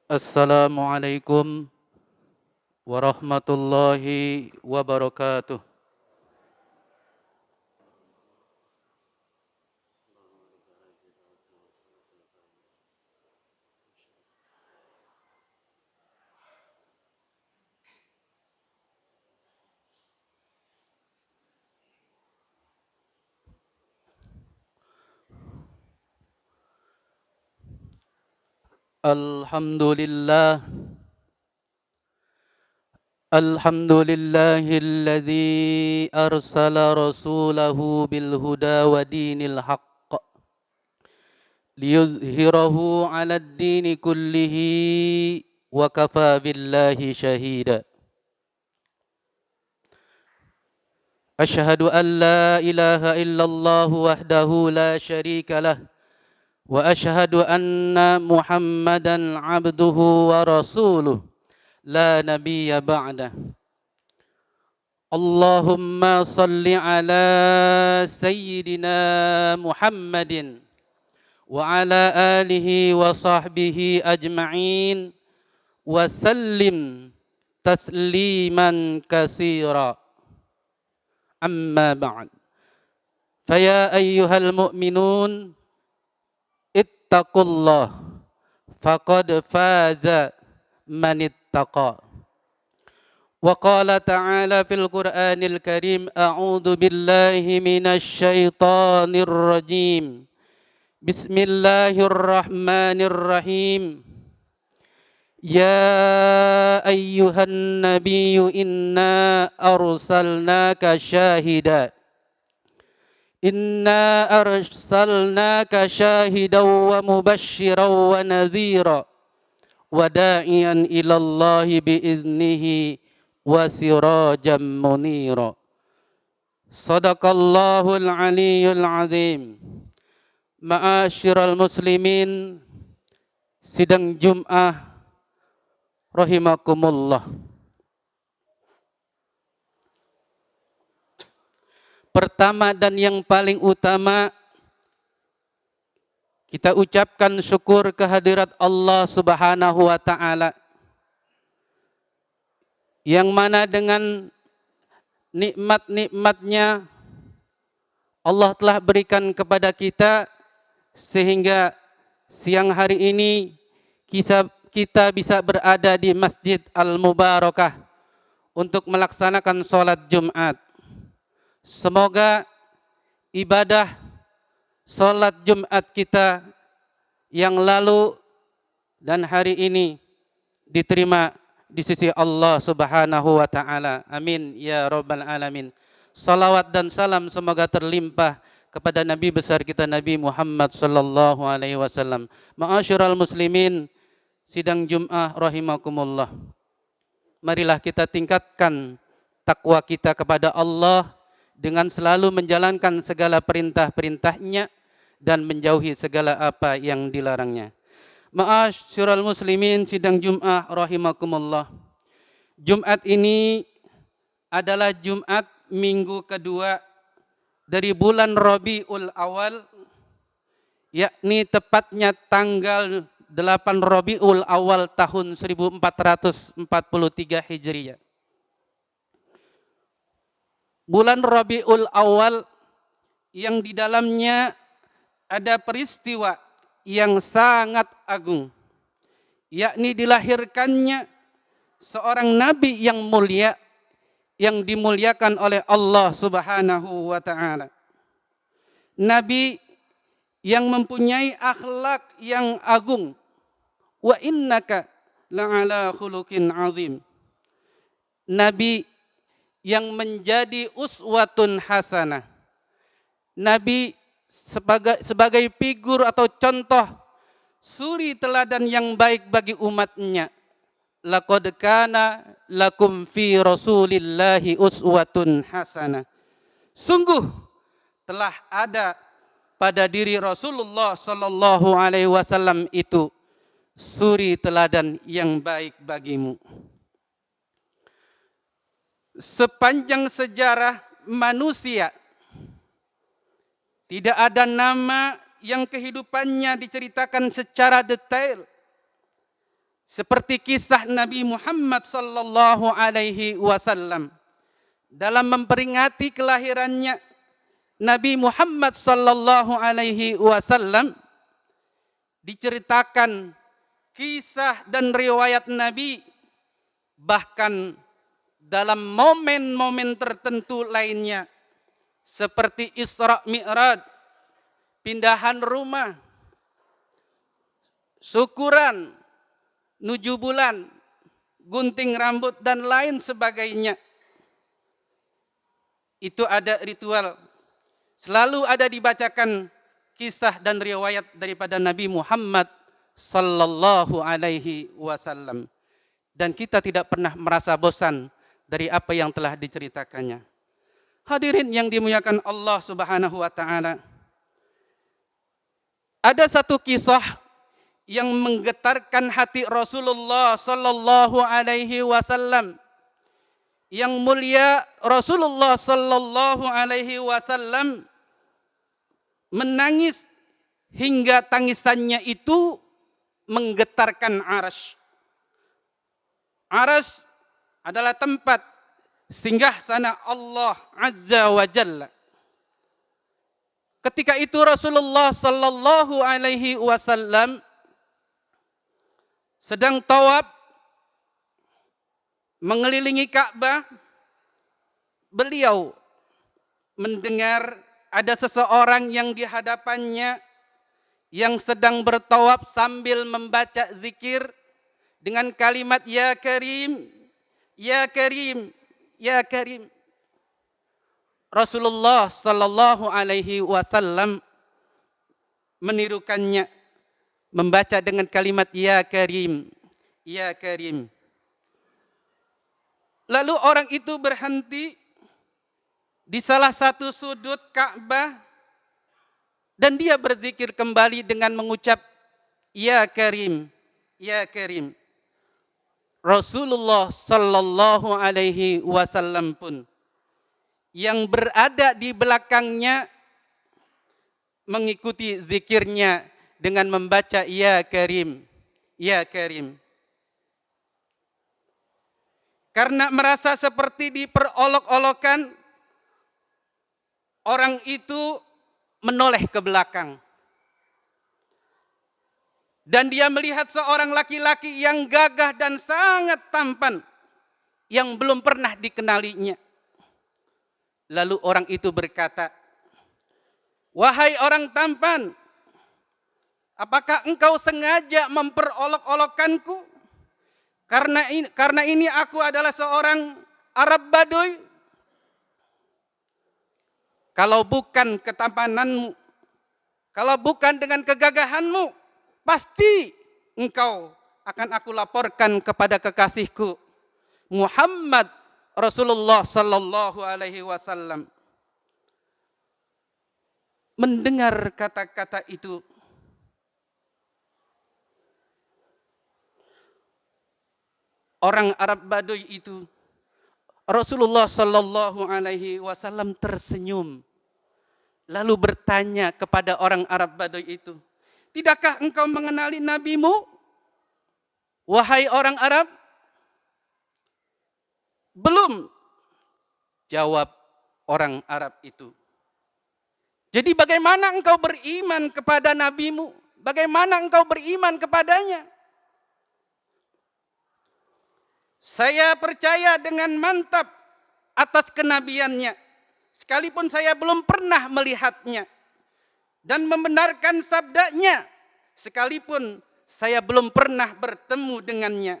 Assalamualaikum warahmatullahi wabarakatuh. Alhamdulillah, alhamdulillahilladzi arsala rasulahu bil huda wa dinil haqq liyuzhirahu 'alad dini kullihi wa kafa billahi shahida. Ashhadu an la ilaha illallah wahdahu la syarika lah wa ashhadu anna Muhammadan 'abduhu wa rasuluh. لا نبي بعده. اللهم صل على سيدنا محمد وعلى آله وصحبه أجمعين وسلم تسليما كثيرا. أما بعد، فيا أيها المؤمنون اتقوا الله فقد فاز من اتقى. وقال تعالى في القرآن الكريم: أعوذ بالله من الشيطان الرجيم. بسم الله الرحمن الرحيم. يا أيها النبي إنا أرسلناك شاهدا ومبشرا ونذيرا وداعيا إلى الله بإذنه وسراجا منيرا. صدق الله العلي العظيم. Ma'asyiral muslimin, sidang Jum'ah rahimakumullah. Pertama dan yang paling utama, kita ucapkan syukur kehadirat Allah Subhanahu wa taala, yang mana dengan nikmat-nikmatnya Allah telah berikan kepada kita sehingga siang hari ini kita bisa berada di Masjid Al-Mubarakah untuk melaksanakan sholat Jumat. Semoga ibadah sholat Jumat kita yang lalu dan hari ini diterima di sisi Allah Subhanahu wa taala. Amin ya rabbal alamin. Salawat dan salam semoga terlimpah kepada Nabi besar kita Nabi Muhammad sallallahu alaihi wasallam. Ma'asyiral muslimin, sidang Jum'ah rahimakumullah. Marilah kita tingkatkan takwa kita kepada Allah dengan selalu menjalankan segala perintah-perintahnya dan menjauhi segala apa yang dilarangnya. Ma'asyiral muslimin, sidang Jum'ah rahimakumullah. Jumat ini adalah Jumat minggu kedua dari bulan Rabiul Awal, yakni tepatnya tanggal 8 Rabiul Awal tahun 1443 Hijriah. Bulan Rabiul Awal yang di dalamnya ada peristiwa yang sangat agung, yakni dilahirkannya seorang nabi yang mulia, yang dimuliakan oleh Allah Subhanahu wa taala. Nabi yang mempunyai akhlak yang agung. Wa innaka la'ala khuluqin azim. Nabi yang menjadi uswatun hasanah. Nabi sebagai figur atau contoh suri teladan yang baik bagi umatnya. Laqad kana lakum fi Rasulillahi uswatun hasanah. Sungguh telah ada pada diri Rasulullah sallallahu alaihi wasallam itu suri teladan yang baik bagimu. Sepanjang sejarah manusia tidak ada nama yang kehidupannya diceritakan secara detail Seperti kisah Nabi Muhammad sallallahu alaihi wasallam dalam memperingati kelahirannya Nabi Muhammad sallallahu alaihi wasallam, diceritakan kisah dan riwayat Nabi, bahkan dalam momen-momen tertentu lainnya seperti Isra Mi'raj, pindahan rumah, syukuran, nuju bulan, gunting rambut dan lain sebagainya. Itu ada ritual. Selalu ada dibacakan kisah dan riwayat daripada Nabi Muhammad sallallahu alaihi wasallam. Dan kita tidak pernah merasa bosan dari apa yang telah diceritakannya. Hadirin yang dimuliakan Allah Subhanahu wa taala. Ada satu kisah yang menggetarkan hati Rasulullah sallallahu alaihi wasallam. Yang mulia Rasulullah sallallahu alaihi wasallam menangis hingga tangisannya itu menggetarkan arsy. Arsy adalah tempat singgah sana Allah Azza wa Jalla. Ketika itu Rasulullah sallallahu alaihi wasallam sedang tawaf mengelilingi Ka'bah. Beliau mendengar ada seseorang yang di hadapannya yang sedang bertawaf sambil membaca zikir dengan kalimat ya Karim, ya Karim, ya Karim. Rasulullah sallallahu alaihi wasallam menirukannya, membaca dengan kalimat ya Karim, ya Karim. Lalu orang itu berhenti di salah satu sudut Ka'bah dan dia berzikir kembali dengan mengucap ya Karim, ya Karim. Rasulullah sallallahu alaihi wasallam pun yang berada di belakangnya mengikuti zikirnya dengan membaca ya Karim, ya Karim. Karena merasa seperti diperolok-olokan, orang itu menoleh ke belakang. Dan dia melihat seorang laki-laki yang gagah dan sangat tampan, yang belum pernah dikenalinya. Lalu orang itu berkata, wahai orang tampan, apakah engkau sengaja memperolok-olokkanku? Karena ini aku adalah seorang Arab Baduy. Kalau bukan ketampananmu, kalau bukan dengan kegagahanmu, pasti engkau akan aku laporkan kepada kekasihku Muhammad Rasulullah sallallahu alaihi wasallam. Mendengar kata-kata itu, orang Arab Baduy itu, Rasulullah sallallahu alaihi wasallam tersenyum. Lalu bertanya kepada orang Arab Baduy itu, tidakkah engkau mengenali nabimu, wahai orang Arab? Belum, jawab orang Arab itu. Jadi bagaimana engkau beriman kepada nabimu? Bagaimana engkau beriman kepadanya? Saya percaya dengan mantap atas kenabiannya, sekalipun saya belum pernah melihatnya, dan membenarkan sabdanya, sekalipun saya belum pernah bertemu dengannya.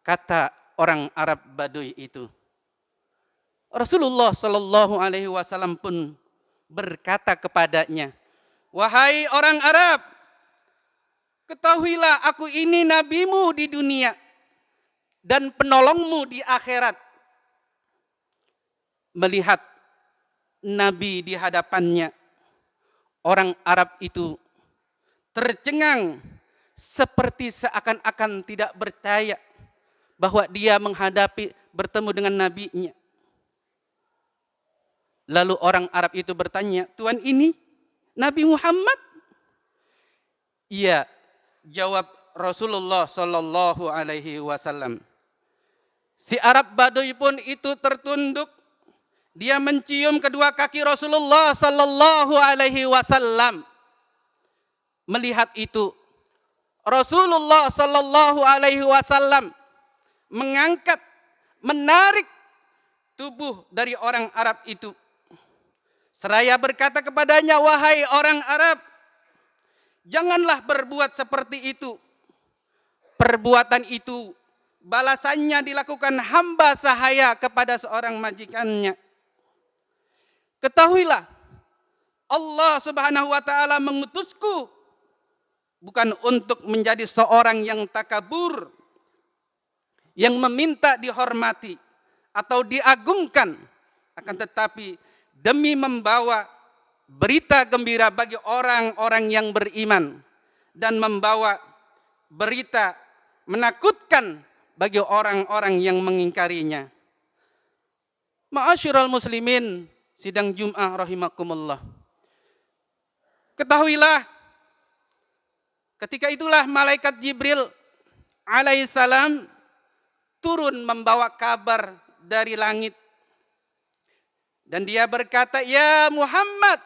Kata orang Arab Baduy itu. Rasulullah sallallahu alaihi wasallam pun berkata kepadanya, wahai orang Arab, ketahuilah aku ini nabimu di dunia dan penolongmu di akhirat. Melihat Nabi di hadapannya, orang Arab itu tercengang seperti seakan-akan tidak percaya bahwa dia bertemu dengan nabinya. Lalu orang Arab itu bertanya, Tuan ini Nabi Muhammad? Iya, jawab Rasulullah sallallahu alaihi wasallam. Si Arab Baduy pun itu tertunduk, dia mencium kedua kaki Rasulullah sallallahu alaihi wasallam. Melihat itu, Rasulullah sallallahu alaihi wasallam mengangkat, menarik tubuh dari orang Arab itu. Seraya berkata kepadanya, "Wahai orang Arab, janganlah berbuat seperti itu. Perbuatan itu balasannya dilakukan hamba sahaya kepada seorang majikannya. Ketahuilah, Allah Subhanahu wa taala mengutusku bukan untuk menjadi seorang yang takabur, yang meminta dihormati atau diagungkan, akan tetapi demi membawa berita gembira bagi orang-orang yang beriman dan membawa berita menakutkan bagi orang-orang yang mengingkarinya." Ma'asyiral muslimin, sidang Jum'ah rahimakumullah. Ketahuilah, ketika itulah malaikat Jibril alaihissalam turun membawa kabar dari langit. Dan dia berkata, "Ya Muhammad,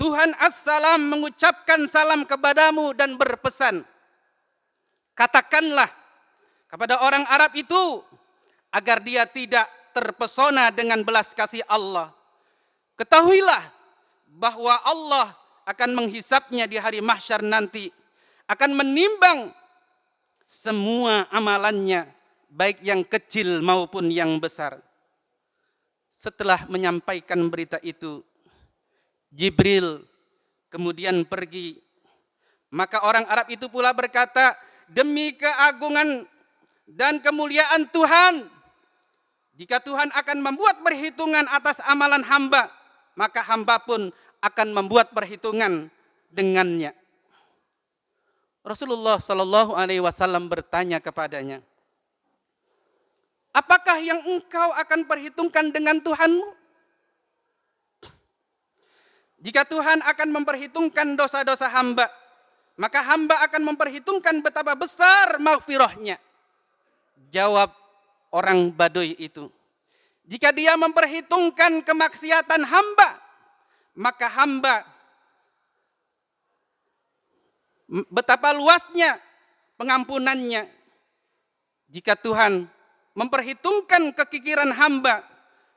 Tuhan As-Salam mengucapkan salam kepadamu dan berpesan, katakanlah kepada orang Arab itu agar dia tidak terpesona dengan belas kasih Allah. Ketahuilah bahwa Allah akan menghisapnya di hari mahsyar nanti, akan menimbang semua amalannya, baik yang kecil maupun yang besar." Setelah menyampaikan berita itu, Jibril kemudian pergi. Maka orang Arab itu pula berkata, "Demi keagungan dan kemuliaan Tuhan, jika Tuhan akan membuat perhitungan atas amalan hamba, maka hamba pun akan membuat perhitungan dengannya." Rasulullah Shallallahu Alaihi Wasallam bertanya kepadanya, "Apakah yang engkau akan perhitungkan dengan Tuhanmu?" Jika Tuhan akan memperhitungkan dosa-dosa hamba, maka hamba akan memperhitungkan betapa besar maghfirahnya. Jawab orang Baduy itu, "Jika dia memperhitungkan kemaksiatan hamba, maka hamba betapa luasnya pengampunannya. Jika Tuhan memperhitungkan kekikiran hamba,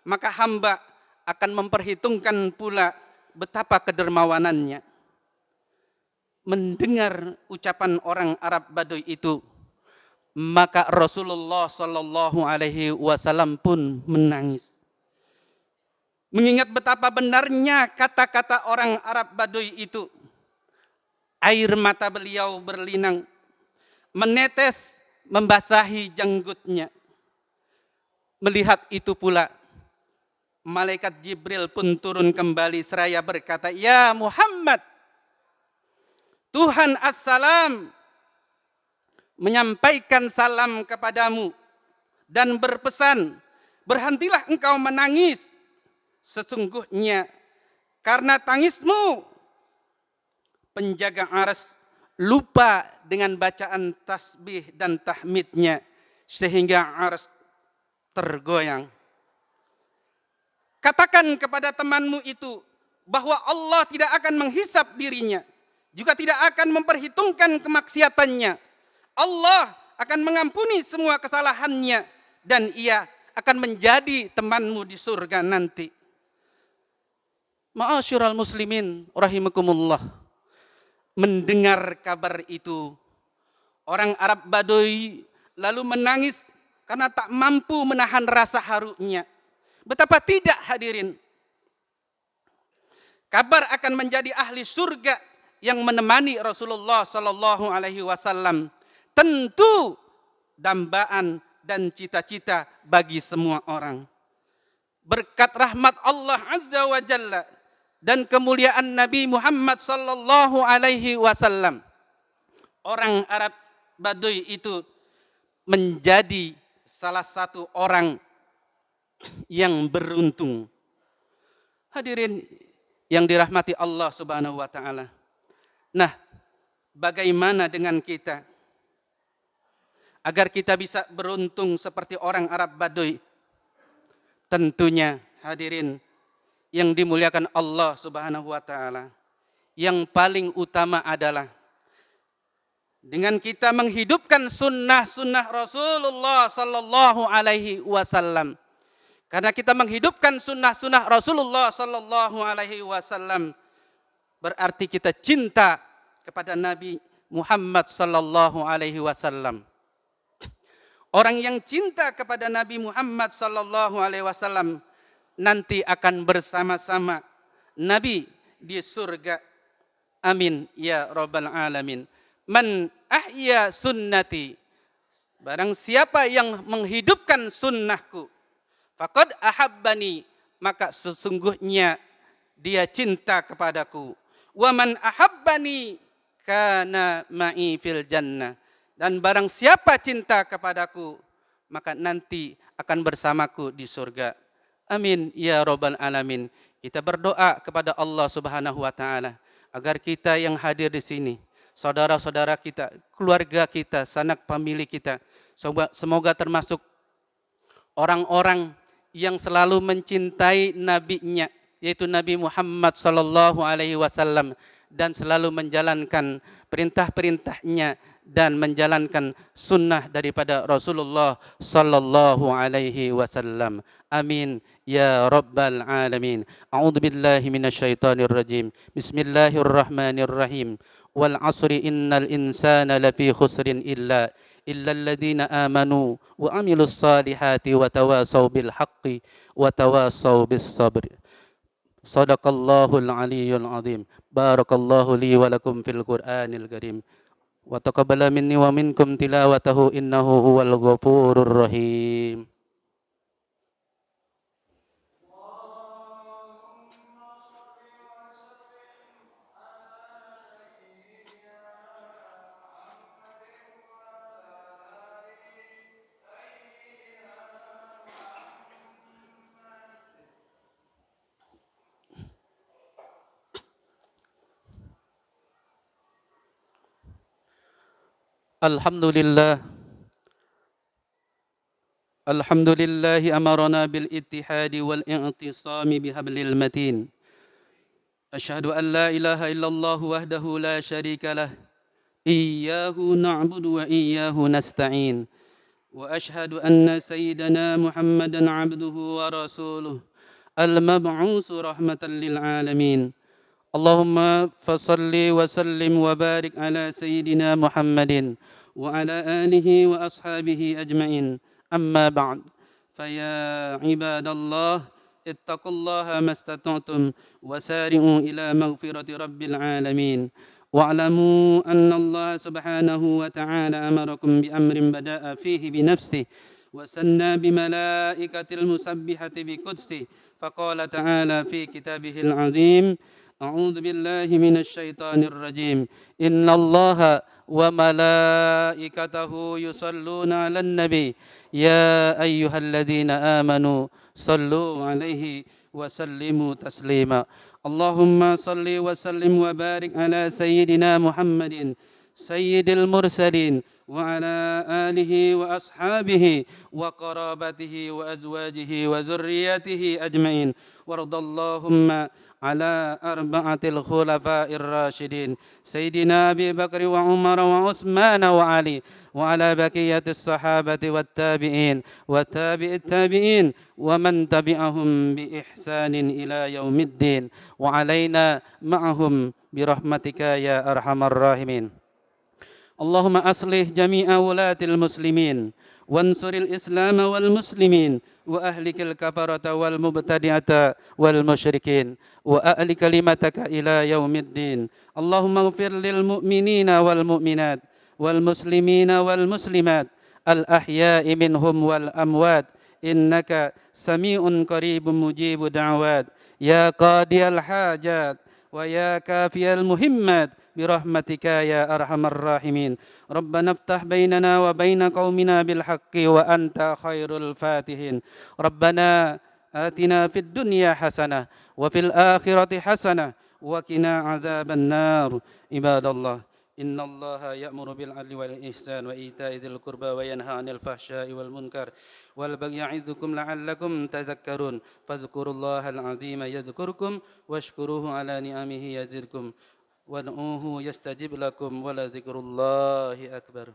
maka hamba akan memperhitungkan pula betapa kedermawanannya." Mendengar ucapan orang Arab Baduy itu, maka Rasulullah Shallallahu Alaihi Wasallam pun menangis. Mengingat betapa benarnya kata-kata orang Arab Baduy itu, air mata beliau berlinang, menetes membasahi janggutnya. Melihat itu pula, malaikat Jibril pun turun kembali seraya berkata, "Ya Muhammad, Tuhan As-Salam menyampaikan salam kepadamu dan berpesan, berhentilah engkau menangis. Sesungguhnya karena tangismu, penjaga arsy lupa dengan bacaan tasbih dan tahmidnya, sehingga arsy tergoyang. Katakan kepada temanmu itu bahwa Allah tidak akan menghisap dirinya, juga tidak akan memperhitungkan kemaksiatannya. Allah akan mengampuni semua kesalahannya, dan ia akan menjadi temanmu di surga nanti." Ma'asyiral muslimin rahimakumullah. Mendengar kabar itu, orang Arab Baduy lalu menangis karena tak mampu menahan rasa harunya. Betapa tidak, hadirin. Kabar akan menjadi ahli surga yang menemani Rasulullah Sallallahu Alaihi Wasallam tentu dambaan dan cita-cita bagi semua orang. Berkat rahmat Allah Azza wa Jalla dan kemuliaan Nabi Muhammad Sallallahu Alaihi Wasallam, orang Arab Baduy itu menjadi salah satu orang yang beruntung. Hadirin yang dirahmati Allah Subhanahu wa taala. Nah, Bagaimana dengan kita? Agar kita bisa beruntung seperti orang Arab Baduy. Tentunya hadirin yang dimuliakan Allah Subhanahu wa taala, yang paling utama adalah dengan kita menghidupkan sunnah-sunnah Rasulullah sallallahu alaihi wasallam. Karena kita menghidupkan sunnah-sunnah Rasulullah sallallahu alaihi wasallam, berarti kita cinta kepada Nabi Muhammad sallallahu alaihi wasallam. Orang yang cinta kepada Nabi Muhammad sallallahu alaihi wasallam nanti akan bersama-sama Nabi di surga. Amin ya rabbal alamin. Man ahya sunnati, barang siapa yang menghidupkan sunnahku, faqad ahabbani, maka sesungguhnya dia cinta kepadaku. Wa man ahabbani kana ma'i fil jannah, dan barang siapa cinta kepadaku, maka nanti akan bersamaku di surga. Amin ya rabbal alamin. Kita berdoa kepada Allah Subhanahu wa taala agar kita yang hadir di sini, saudara-saudara kita, keluarga kita, sanak famili kita, semoga termasuk orang-orang yang selalu mencintai nabinya, yaitu Nabi Muhammad sallallahu alaihi wasallam, dan selalu menjalankan perintah-perintahnya dan menjalankan sunnah daripada Rasulullah sallallahu alaihi wasallam. Amin ya rabbal alamin. A'udzu billahi minasyaitonir rajim. Bismillahirrahmanirrahim. Wal 'asri innal insana lafi khusrin illa alladziina aamanu wa 'amilus salihati wa tawasaw bil haqqi wa tawasaw bis sabr. Shadaqallahul aliyyul azim. Barakallahu li wa lakum fil Qur'anil karim. Wa taqabbala minni wa minkum tilawatahu innahu huwal ghafurur rahim. Alhamdulillah. Alhamdulillah amarna bil ittihadi wal i'tisami bihablil matin. Asyhadu an la ilaha illallah wahdahu la syarika lah. Iyyahu na'budu wa iyyahu nasta'in. Wa asyhadu anna sayyidana Muhammadan 'abduhu wa rasuluh al-mab'uts rahmatan lil alamin. Allahumma fasalli wa sallim wa barik ala sayyidina Muhammadin wa ala alihi wa ashabihi ajma'in. Amma ba'd. Faya ibadallah, ittaqullaha mastata'tum wa sari'u ila maghfirati rabbil alamin. Wa'lamu anna Allah subhanahu wa ta'ala amarakum bi amrin bada'a fihi bi nafsihi wa sanna bi malaikatil musabbihati bi qudsi. Faqala ta'ala fi kitabihil azim. أعوذ بالله من الشيطان الرجيم إن الله وملائكته يصلون على النبي يا أيها الذين آمنوا صلوا عليه وسلموا تسليما اللهم صل وسلم وبارك على سيدنا محمد سيد المرسلين وعلى آله وأصحابه وقرابته وأزواجه وذريته أجمعين وارض اللهم على أربعة الخلفاء الراشدين سيدنا أبي بكر وعمر وعثمان وعلي وعلى بقية الصحابة والتابعين وتابع التابعين ومن تبعهم بإحسان إلى يوم الدين وعلينا معهم برحمتك يا أرحم الراحمين. اللهم أصلح جميع ولاة المسلمين وانصر الإسلام والمسلمين وأهلك الكفرة والمبتدعة والمشركين وأعل كلمتك إلى يوم الدين. اللهم اغفر للمؤمنين والمؤمنات والمسلمين والمسلمات الأحياء منهم والأموات إنك سميع قريب مجيب دعوات يا قاضي الحاجات ويا كافي المهمات برحمتك يا أرحم الراحمين. ربنا افتح بيننا وبين قومنا بالحق وأنت خير الفاتحين. ربنا آتنا في الدنيا حسنة وفي الآخرة حسنة وقنا عذاب النار. عباد الله إن الله يأمر بالعدل والإحسان وإيتاء ذي القربى وينهى عن الفحشاء والمنكر والبغي يعظكم لعلكم تذكرون فاذكروا الله العظيم يذكركم واشكروه على نعمه يزدكم وادعوه يستجب لكم ولذكر الله أكبر